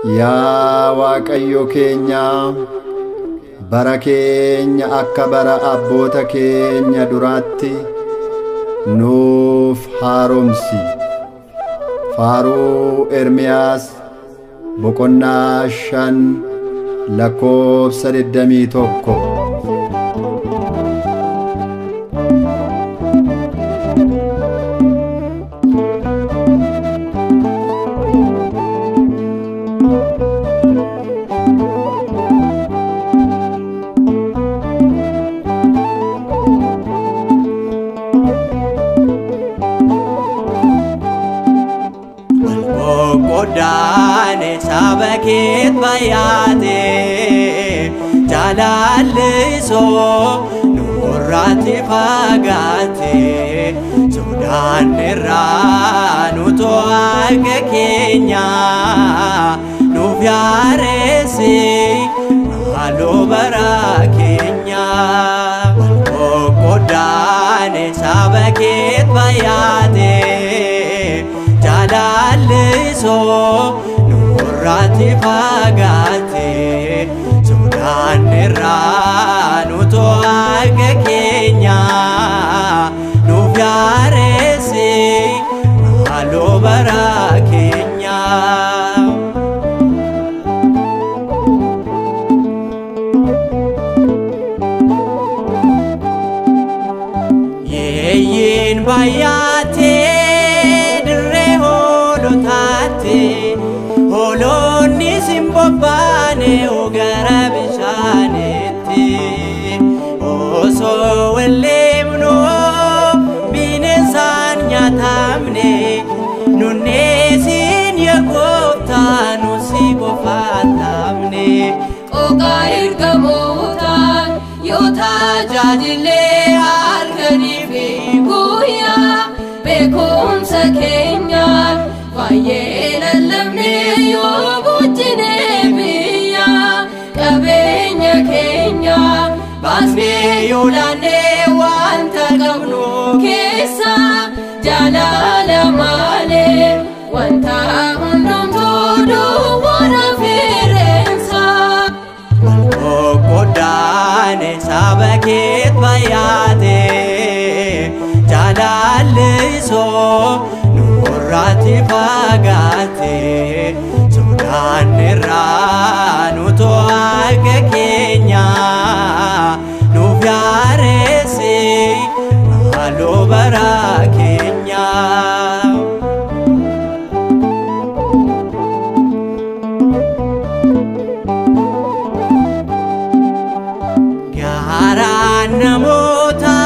Yaa Waaqayyo keenya bara keenya akka bara abboota keenya duraatti nuuf haaromsi. Faaruu Ermiyaas boqonnaa 5 lakkoofsa 21. Godane sabaket bayate jalalliso nurrati fagate Sudan irranu to arge kenya nufyaresi malo bara kenya Godane sabaket bayate Jalalliso nurrati fagate Sudan irranu to arge kenya nufyaresi malo bara kenya Yeyin bayate Holonni simbobane ogara bishaneti Oso welemno binesan nyatamne Nunesin yakofta nusibofatamne Qoqa irgamotan yota jadile halkanifi guya bekumsa kenyan Vayelallamne yo bujjine biya qabenya kenya basne yolane wanta qabnu keessa jalala male wanta hundumtu duwwana firensa Godane sabaket bayate jalalliso nurrati fagate Sudan irranu to arge kenya nufyaresi malo bara kenya Garan namota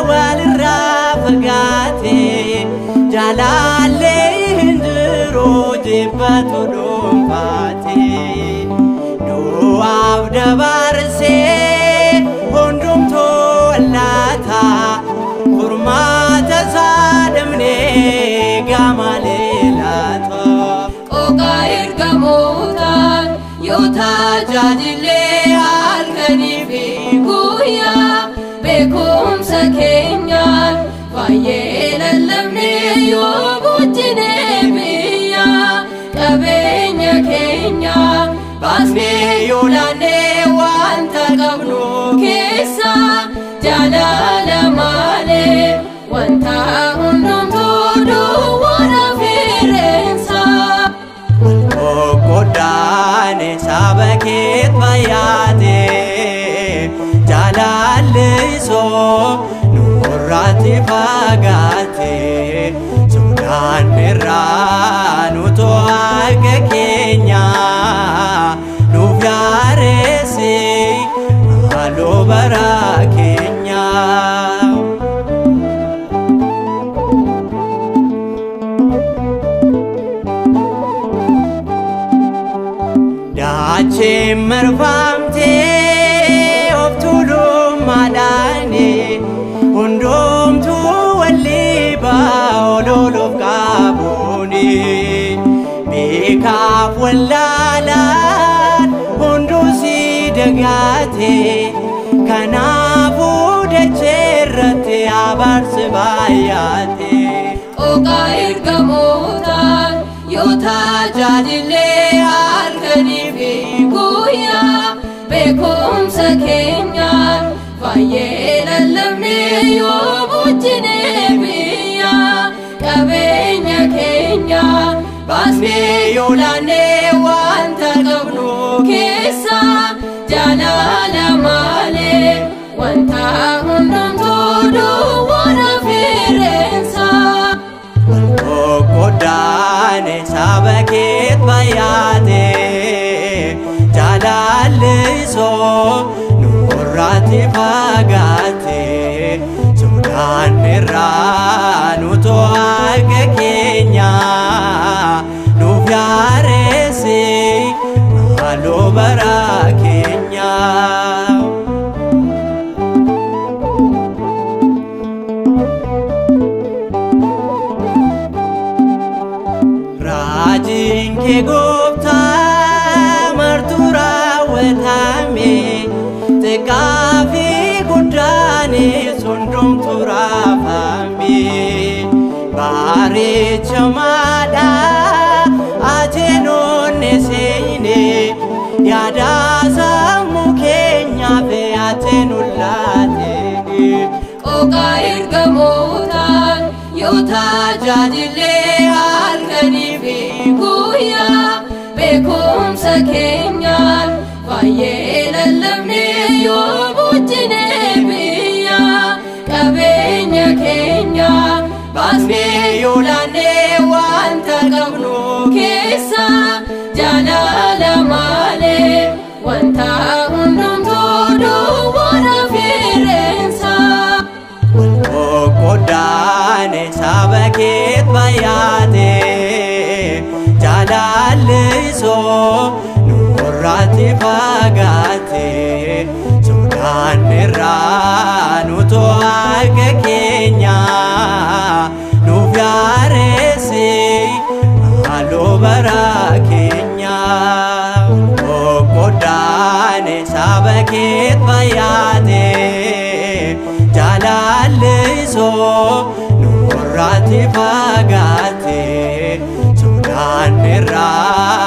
walirra fagate Jalalle hindro jibbatu dhuunfate Du'aaf dabarse hundumtu allata Furmaata saadamne gamalelata Qoqa irgamotan yota jadile halkanifi guya bekumsa kenyan Vayelallamne yo bujjine biya qabenya kenya basne yolane wanta qabnu keessa jalala male wanta hundumtu duwwana firensa Godane sabaket bayate jalalliso nurrati fagate Sudan irranu to arge kenya nufyaresi malo bara kenya Dache marfamte oftulum madane hundumtu waliba ololof qabuni Bekaf wallalan hundu si dagate Kanafu dacherate abarse bayate Qoqa irgamotan yota jadile halkanii fi guyyaa beekumsa keenyaan baay'ee lallabnee yoo bulchinee biyya qabeenya keenya baasnee yoo laannee wanta qabnu keessa jaalala malee wanta hundumtuu duwwaana fireensa. Goddaane saba keet baay'ate jaalallisoo nurraatti fagaate sodaan irraa nuto akka keenya nuuf yaareesse maaloo bara keenya. Raajinke gooftaa martuu raawwatame xiqqaa fi guddaanis hundumtuu raafame bareechamaadha ateenoonni seeyne yaada sammuu keenyaaf ateenuun laatee qooqaa ergamootaan yoo tajaajillee halkanii fi guyyaa beekumsa keenyaan baay'ee lallabnee yoo bulchinee biyya qabeenya keenya baasnee yoo laannee wanta qabnu keessa jaalala malee wanta hundumtuu duwwaana fireensa. Goddaane saba keet baay'ate jaalallisoo nurraatti fagaate sodaan irraa nuto akka keenya nuuf yaareesse maaloo bara keenya. Goddaane saba keet baay'ate jaalallisoo nurraatti fagaate sodaan irraa